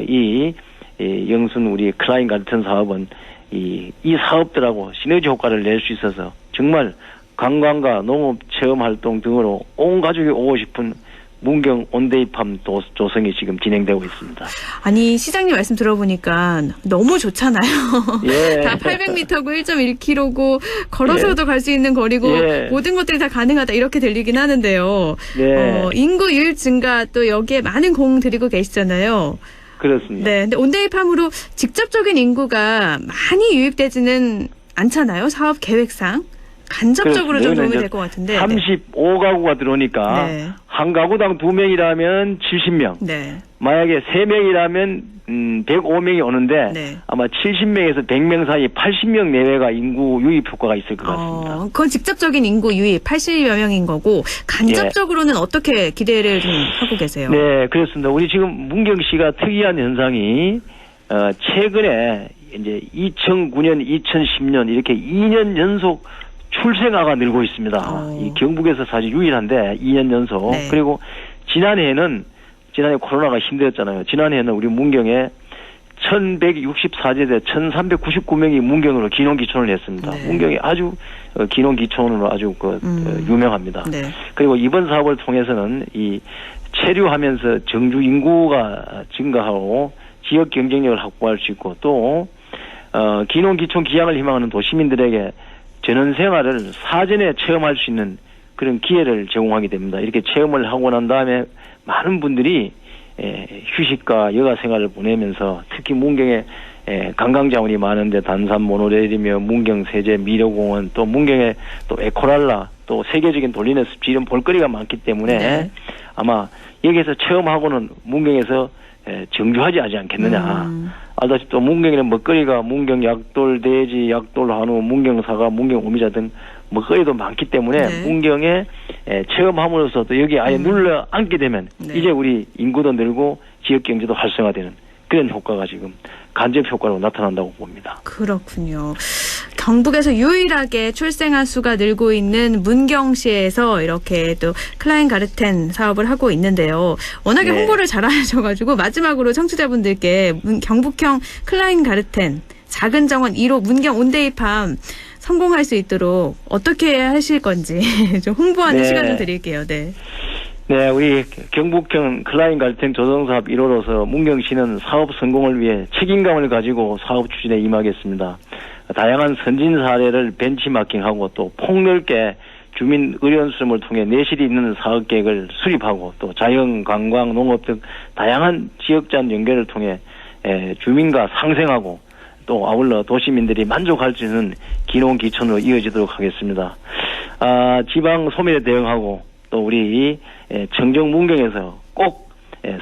이 영순 우리 클라인 가르튼 사업은 이 사업들하고 시너지 효과를 낼 수 있어서 정말 관광과 농업 체험 활동 등으로 온 가족이 오고 싶은 문경 온데이팜 조성이 지금 진행되고 있습니다. 아니 시장님 말씀 들어보니까 너무 좋잖아요. 다 800m고 1.1km고 걸어서도 갈 수 있는 거리고 모든 것들이 다 가능하다 이렇게 들리긴 하는데요. 인구 유입 증가 또 여기에 많은 공 들이고 계시잖아요. 그렇습니다. 네, 근데 온데이팜으로 직접적인 인구가 많이 유입되지는 않잖아요. 사업 계획상. 간접적으로 좀 도움이 될 것 같은데. 35가구가 들어오니까 한 가구당 2명이라면 70명. 만약에 3명이라면 105명이 오는데 아마 70명에서 100명 사이 80명 내외가 인구 유입 효과가 있을 것 같습니다. 그건 직접적인 인구 유입 80여 명인 거고 간접적으로는 어떻게 기대를 좀 하고 계세요? 네, 그렇습니다. 우리 지금 문경시가 특이한 현상이 최근에 이제 2009년, 2010년 이렇게 2년 연속 출생아가 늘고 있습니다. 이 경북에서 사실 유일한데 2년 연속. 그리고 지난해 코로나가 힘들었잖아요. 지난해에는 우리 문경에 1164세대 1399명이 문경으로 기농기촌을 했습니다. 문경이 아주 기농기촌으로 아주 유명합니다. 그리고 이번 사업을 통해서는 이 체류하면서 정주 인구가 증가하고 지역 경쟁력을 확보할 수 있고 또 기농기촌 기양을 희망하는 도시민들에게 전원 생활을 사전에 체험할 수 있는 그런 기회를 제공하게 됩니다. 이렇게 체험을 하고 난 다음에 많은 분들이 휴식과 여가 생활을 보내면서 특히 문경에 관광자원이 많은데 단산 모노레일이며 문경 세제 미려공원 또 문경에 또 에코랄라 또 세계적인 돌리는 습지 이런 볼거리가 많기 때문에 아마 여기에서 체험하고는 문경에서 정주하지 않겠느냐. 알다시피 또 문경에는 먹거리가 문경 약돌 돼지, 약돌 한우, 문경 사과, 문경 오미자 등 먹거리도 많기 때문에 문경에 체험함으로써 또 여기 아예 눌러 앉게 되면 이제 우리 인구도 늘고 지역 경제도 활성화되는 그런 효과가 지금 간접 효과로 나타난다고 봅니다. 그렇군요. 경북에서 유일하게 출생아 수가 늘고 있는 문경시에서 이렇게 또 클라인 가르텐 사업을 하고 있는데요. 워낙에 홍보를 잘하셔가지고 마지막으로 청취자분들께 경북형 클라인 가르텐 작은 정원 1호 문경 온데이팜 성공할 수 있도록 어떻게 하실 건지 좀 홍보하는 시간 좀 드릴게요. 네, 우리 경북형 클라인 가르텐 조성사업 1호로서 문경시는 사업 성공을 위해 책임감을 가지고 사업 추진에 임하겠습니다. 다양한 선진 사례를 벤치마킹하고 또 폭넓게 주민 의료원 수렴을 통해 내실이 있는 사업 계획을 수립하고 또 자연, 관광, 농업 등 다양한 지역 간 연결을 통해 주민과 상생하고 또 아울러 도시민들이 만족할 수 있는 기농기촌으로 이어지도록 하겠습니다. 지방 소멸에 대응하고 또 우리 청정 문경에서 꼭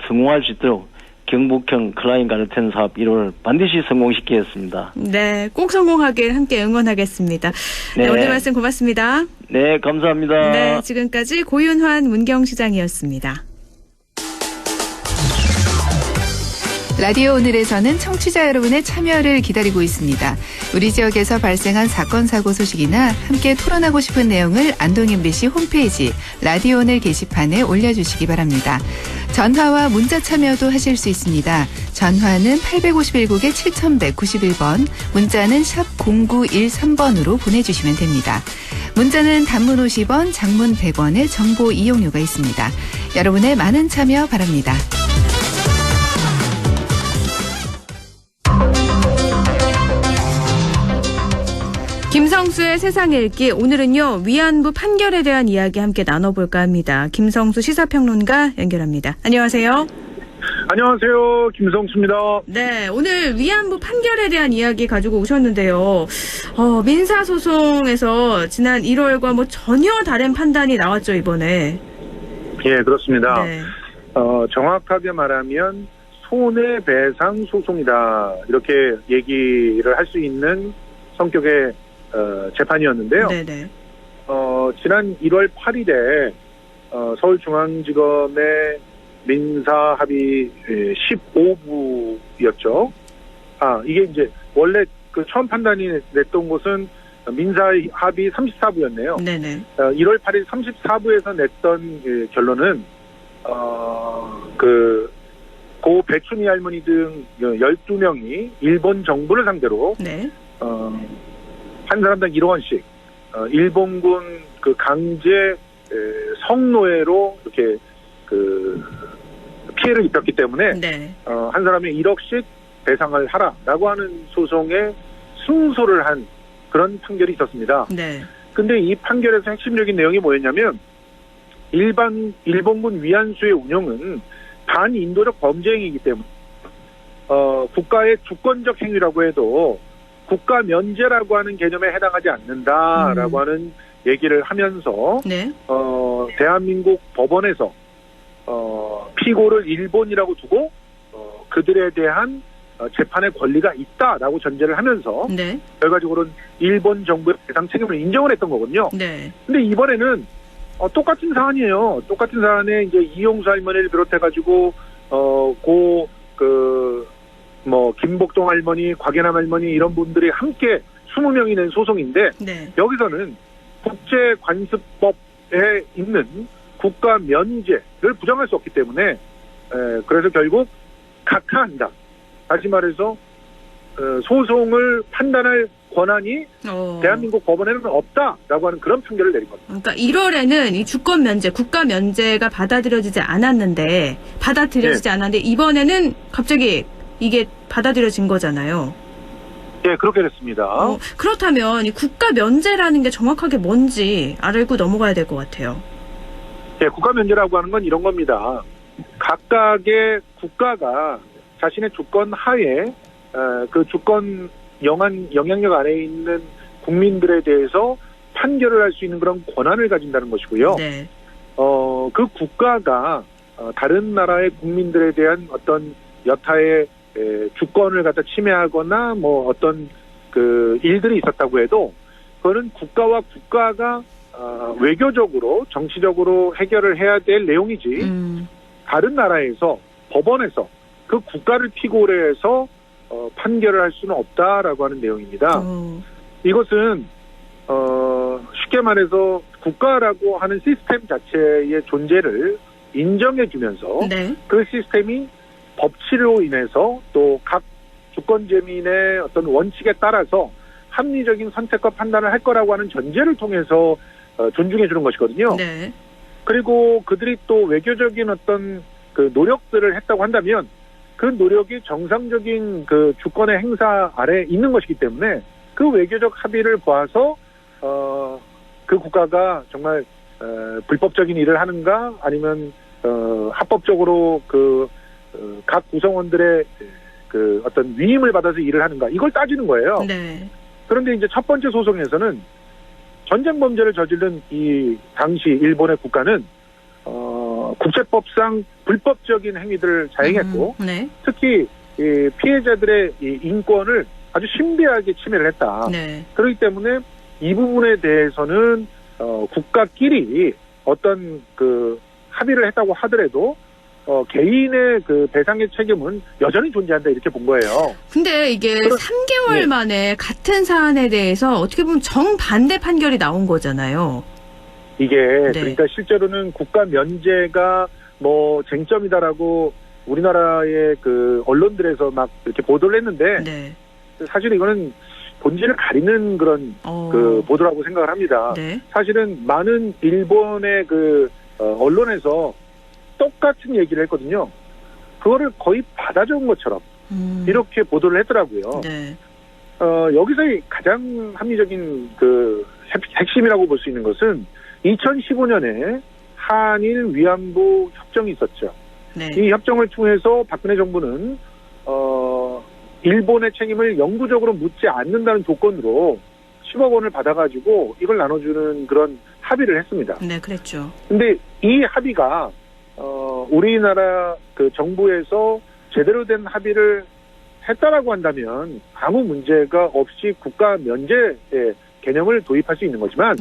성공할 수 있도록 경북형 클라인 가르텐 사업 1호를 반드시 성공시키겠습니다. 네, 꼭 성공하길 함께 응원하겠습니다. 네, 오늘 말씀 고맙습니다. 네, 감사합니다. 네, 지금까지 고윤환 문경시장이었습니다. 라디오 오늘에서는 청취자 여러분의 참여를 기다리고 있습니다. 우리 지역에서 발생한 사건, 사고 소식이나 함께 토론하고 싶은 내용을 안동 MBC 홈페이지 라디오 오늘 게시판에 올려주시기 바랍니다. 전화와 문자 참여도 하실 수 있습니다. 전화는 851국에 7191번, 문자는 샵 0913번으로 보내주시면 됩니다. 문자는 단문 50원, 장문 100원의 정보 이용료가 있습니다. 여러분의 많은 참여 바랍니다. 김성수의 세상 읽기, 오늘은요 위안부 판결에 대한 이야기 함께 나눠볼까 합니다. 김성수 시사평론가 연결합니다. 안녕하세요. 안녕하세요. 김성수입니다. 네, 오늘 위안부 판결에 대한 이야기 가지고 오셨는데요. 민사소송에서 지난 1월과 뭐 전혀 다른 판단이 나왔죠, 이번에. 예, 그렇습니다. 네. 정확하게 말하면 손해배상 소송이다, 이렇게 얘기를 할 수 있는 성격의 재판이었는데요. 네네. 지난 1월 8일에 서울중앙지검의 민사합의 15부였죠. 이게 이제 원래 그 처음 판단이 냈던 곳은 민사합의 34부였네요. 네네. 1월 8일 34부에서 냈던 결론은 고 배춘희 할머니 등 12명이 일본 정부를 상대로 네. 한 사람당 1원씩 일본군 그 강제 성노예로 이렇게 그 피해를 입혔기 때문에 네. 한 사람에 1억씩 배상을 하라라고 하는 소송에 승소를 한 그런 판결이 있었습니다. 네. 근데 이 판결에서 핵심적인 내용이 뭐였냐면 일본군 위안소의 운영은 반인도적 범죄 행위이기 때문에 국가의 주권적 행위라고 해도 국가 면제라고 하는 개념에 해당하지 않는다라고 하는 얘기를 하면서 네. 대한민국 법원에서 피고를 일본이라고 두고 그들에 대한 재판의 권리가 있다라고 전제를 하면서 네. 결과적으로는 일본 정부의 배상 책임을 인정을 했던 거거든요. 네. 근데 이번에는 똑같은 사안이에요. 똑같은 사안에 이제 이용수 할머니를 비롯해가지고 김복동 할머니, 곽연암 할머니 이런 분들이 함께 20명이 낸 소송인데 네. 여기서는 국제관습법에 있는 국가 면제를 부정할 수 없기 때문에 그래서 결국 각하한다. 다시 말해서 소송을 판단할 권한이 대한민국 법원에는 없다라고 하는 그런 판결을 내린 겁니다. 그러니까 1월에는 이 주권 면제, 국가 면제가 받아들여지지 않았는데 이번에는 갑자기 이게 받아들여진 거잖아요. 네, 그렇게 됐습니다. 그렇다면 이 국가 면제라는 게 정확하게 뭔지 알고 넘어가야 될 것 같아요. 네, 국가 면제라고 하는 건 이런 겁니다. 각각의 국가가 자신의 주권 하에 그 주권 영향력 안에 있는 국민들에 대해서 판결을 할 수 있는 그런 권한을 가진다는 것이고요. 네. 그 국가가 다른 나라의 국민들에 대한 어떤 여타의 주권을 갖다 침해하거나 뭐 어떤 그 일들이 있었다고 해도 그거는 국가와 국가가 외교적으로 정치적으로 해결을 해야 될 내용이지 다른 나라에서 법원에서 그 국가를 피고를 해서 판결을 할 수는 없다라고 하는 내용입니다. 이것은 쉽게 말해서 국가라고 하는 시스템 자체의 존재를 인정해주면서 네. 그 시스템이 법치로 인해서 또 각 주권재민의 어떤 원칙에 따라서 합리적인 선택과 판단을 할 거라고 하는 전제를 통해서 존중해주는 것이거든요. 네. 그리고 그들이 또 외교적인 어떤 그 노력들을 했다고 한다면 그 노력이 정상적인 그 주권의 행사 아래 있는 것이기 때문에 그 외교적 합의를 보아서 그 국가가 정말 불법적인 일을 하는가 아니면 합법적으로 각 구성원들의 그 어떤 위임을 받아서 일을 하는가 이걸 따지는 거예요. 네. 그런데 이제 첫 번째 소송에서는 전쟁 범죄를 저지른 이 당시 일본의 국가는 국제법상 불법적인 행위들을 자행했고 네. 특히 이 피해자들의 이 인권을 아주 심대하게 침해를 했다. 네. 그렇기 때문에 이 부분에 대해서는 국가끼리 어떤 그 합의를 했다고 하더라도 개인의 그 배상의 책임은 여전히 존재한다 이렇게 본 거예요. 근데 이게 3개월 만에 같은 사안에 대해서 어떻게 보면 정반대 판결이 나온 거잖아요. 이게 그러니까 실제로는 국가 면제가 뭐 쟁점이다라고 우리나라의 그 언론들에서 막 이렇게 보도를 했는데 사실 이거는 본질을 가리는 그런 그 보도라고 생각을 합니다. 사실은 많은 일본의 그 언론에서 똑같은 얘기를 했거든요. 그거를 거의 받아적은 것처럼 이렇게 보도를 했더라고요. 여기서의 가장 합리적인 그 핵심이라고 볼 수 있는 것은 2015년에 한일 위안부 협정이 있었죠. 이 협정을 통해서 박근혜 정부는 일본의 책임을 영구적으로 묻지 않는다는 조건으로 10억 원을 받아가지고 이걸 나눠주는 그런 합의를 했습니다. 네, 그랬죠. 근데 이 합의가 우리나라 그 정부에서 제대로 된 합의를 했다라고 한다면 아무 문제가 없이 국가 면제의 개념을 도입할 수 있는 거지만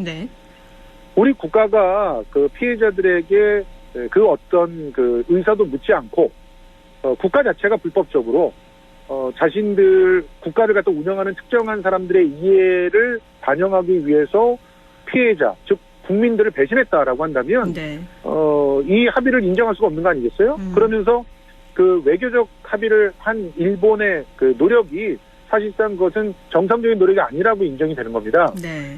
우리 국가가 그 피해자들에게 그 어떤 그 의사도 묻지 않고 국가 자체가 불법적으로 자신들 국가를 갖다 운영하는 특정한 사람들의 이해를 반영하기 위해서 피해자 즉 국민들을 배신했다라고 한다면 이 합의를 인정할 수가 없는 거 아니겠어요? 그러면서 그 외교적 합의를 한 일본의 그 노력이 사실상 그것은 정상적인 노력이 아니라고 인정이 되는 겁니다.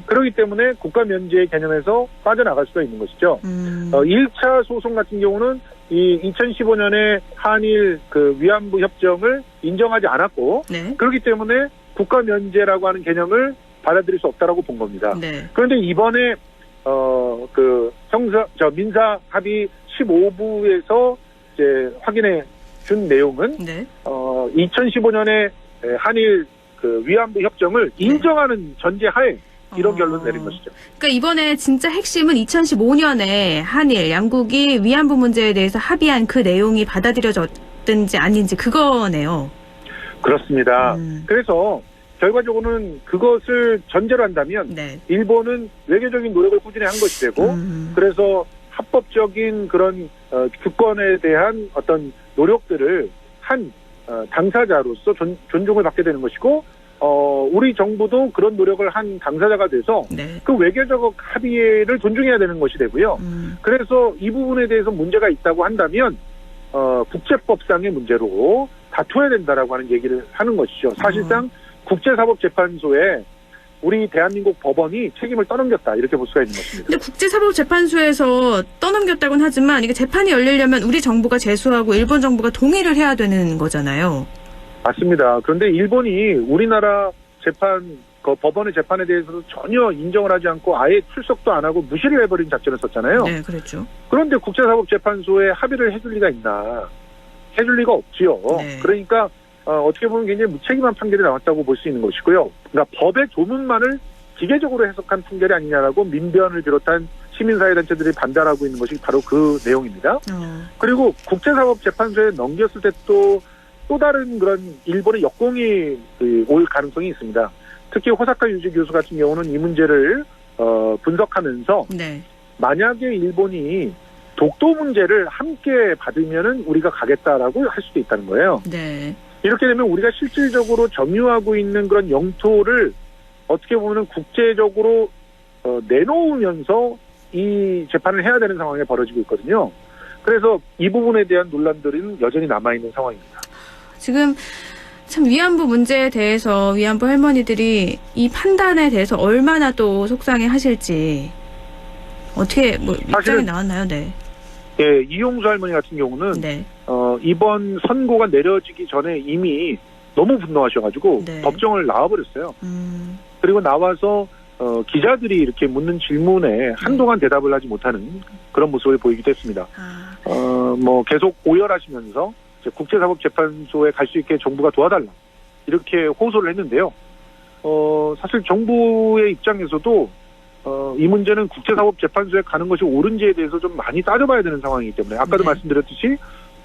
그렇기 때문에 국가 면제의 개념에서 빠져나갈 수가 있는 것이죠. 1차 소송 같은 경우는 이 2015년에 한일 그 위안부 협정을 인정하지 않았고 그렇기 때문에 국가 면제라고 하는 개념을 받아들일 수 없다라고 본 겁니다. 그런데 이번에 그 민사 합의 15부에서 이제 확인해 준 내용은 2015년에 한일 그 위안부 협정을 인정하는 전제하에 이런 결론을 내린 것이죠. 그러니까 이번에 진짜 핵심은 2015년에 한일 양국이 위안부 문제에 대해서 합의한 그 내용이 받아들여졌든지 아닌지 그거네요. 그렇습니다. 그래서 결과적으로는 그것을 전제로 한다면 일본은 외교적인 노력을 꾸준히 한 것이 되고 그래서 합법적인 그런 주권에 대한 어떤 노력들을 한 당사자로서 존중을 받게 되는 것이고 우리 정부도 그런 노력을 한 당사자가 돼서 그 외교적 합의를 존중해야 되는 것이 되고요. 그래서 이 부분에 대해서 문제가 있다고 한다면 국제법상의 문제로 다투어야 된다라고 하는 얘기를 하는 것이죠. 사실상 국제사법재판소에 우리 대한민국 법원이 책임을 떠넘겼다 이렇게 볼 수가 있는 것입니다. 근데 국제사법재판소에서 떠넘겼다고는 하지만 이게 재판이 열리려면 우리 정부가 제소하고 일본 정부가 동의를 해야 되는 거잖아요. 맞습니다. 그런데 일본이 우리나라 법원의 재판에 대해서도 전혀 인정을 하지 않고 아예 출석도 안 하고 무시를 해버린 작전을 썼잖아요. 네, 그렇죠. 그런데 국제사법재판소에 합의를 해줄 리가 있나? 해줄 리가 없지요. 그러니까 어떻게 보면 굉장히 무책임한 판결이 나왔다고 볼 수 있는 것이고요. 그러니까 법의 조문만을 기계적으로 해석한 판결이 아니냐라고 민변을 비롯한 시민사회단체들이 반발하고 있는 것이 바로 그 내용입니다. 그리고 국제사법재판소에 넘겼을 때 또 다른 그런 일본의 역공이 올 가능성이 있습니다. 특히 호사카 유지 교수 같은 경우는 이 문제를 분석하면서 만약에 일본이 독도 문제를 함께 받으면은 우리가 가겠다라고 할 수도 있다는 거예요. 이렇게 되면 우리가 실질적으로 점유하고 있는 그런 영토를 어떻게 보면 국제적으로 내놓으면서 이 재판을 해야 되는 상황이 벌어지고 있거든요. 그래서 이 부분에 대한 논란들은 여전히 남아있는 상황입니다. 지금 참 위안부 문제에 대해서 위안부 할머니들이 이 판단에 대해서 얼마나 또 속상해 하실지 어떻게 뭐 입장이 나왔나요? 예, 이용수 할머니 같은 경우는 이번 선고가 내려지기 전에 이미 너무 분노하셔가지고 법정을 나와버렸어요. 그리고 나와서 기자들이 이렇게 묻는 질문에 한동안 대답을 하지 못하는 그런 모습을 보이기도 했습니다. 뭐 계속 오열하시면서 이제 국제사법재판소에 갈 수 있게 정부가 도와달라 이렇게 호소를 했는데요. 사실 정부의 입장에서도 이 문제는 국제사법재판소에 가는 것이 옳은지에 대해서 좀 많이 따져봐야 되는 상황이기 때문에 아까도 말씀드렸듯이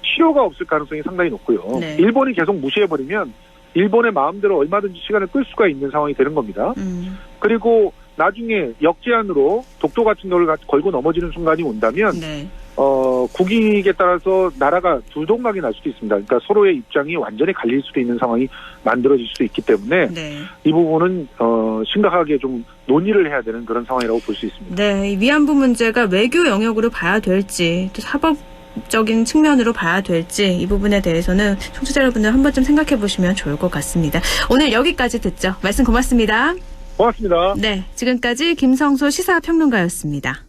실효가 없을 가능성이 상당히 높고요. 네. 일본이 계속 무시해버리면 일본의 마음대로 얼마든지 시간을 끌 수가 있는 상황이 되는 겁니다. 그리고 나중에 역제한으로 독도 같은 걸 걸고 넘어지는 순간이 온다면 국익에 따라서 나라가 두동강이 날 수도 있습니다. 그러니까 서로의 입장이 완전히 갈릴 수도 있는 상황이 만들어질 수도 있기 때문에 이 부분은 심각하게 좀 논의를 해야 되는 그런 상황이라고 볼 수 있습니다. 네, 이 위안부 문제가 외교 영역으로 봐야 될지 또 사법적인 측면으로 봐야 될지 이 부분에 대해서는 청취자 여러분들 한 번쯤 생각해 보시면 좋을 것 같습니다. 오늘 여기까지 듣죠. 말씀 고맙습니다. 고맙습니다. 네, 지금까지 김성소 시사평론가였습니다.